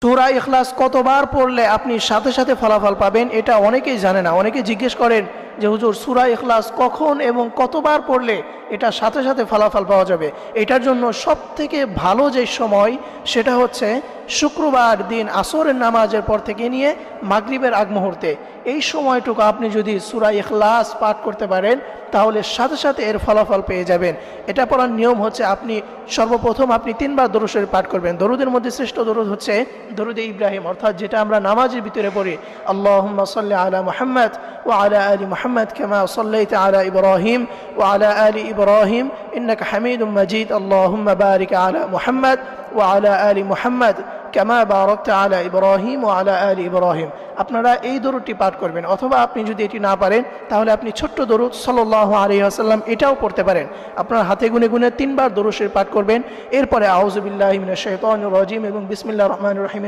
সূরা ইখলাস কতবার পড়লে আপনি সাথে সাথে ফলাফল পাবেন এটা অনেকেই জানে না। অনেকে জিজ্ঞেস করেন যে হুজুর সূরা ইখলাস কখন এবং কতবার পড়লে এটা সাথে সাথে ফলাফল পাওয়া যাবে। এটার জন্য সবথেকে ভালো যে সময় সেটা হচ্ছে শুক্রবার দিন আসরের নামাজের পর থেকে নিয়ে মাগরিবের আগ মুহূর্তে। এই সময়টুকু আপনি যদি সূরা ইখলাস পাঠ করতে পারেন তাহলে সাথে সাথে এর ফলাফল পেয়ে যাবেন। এটা পড়ার নিয়ম হচ্ছে আপনি সর্বপ্রথম আপনি 3 বার দরুদ শরীফ পাঠ করবেন। দরুদের মধ্যে শ্রেষ্ঠ দরুদ হচ্ছে দরুদে ইব্রাহিম, অর্থাৎ যেটা আমরা নামাজের ভিতরে পড়ি, আল্লাহুম্মা সাল্লি আলা মুহাম্মাদ ওয়া আলা আলি মুহাম্মাদ কামা সাল্লাইতা আলা ইব্রাহিম ওয়া আলা আলি ইব্রাহিম ইন্নাকা হামিদুম মাজিদ, আল্লাহুম্মা বারিক আলা মুহাম্মাদ ওয়া আলা আলি মুহাম্মাদ কামা বারাকতা আলা ইব্রাহিম ওয়া আলা আলি ইব্রাহিম। আপনারা এই দরুদটি পাঠ করবেন, অথবা আপনি যদি এটি না পারেন তাহলে আপনি ছোট্ট দরুদ সাল্লাল্লাহু আলাইহি ওয়াসাল্লাম এটাও পড়তে পারেন। আপনার হাতে গুনে গুনে 3 বার দরুদ শরীফ পাঠ করবেন। এরপরে আউযু বিল্লাহি মিনাশ শাইতানির রাজিম এবং বিসমিল্লাহির রহমানির রহিম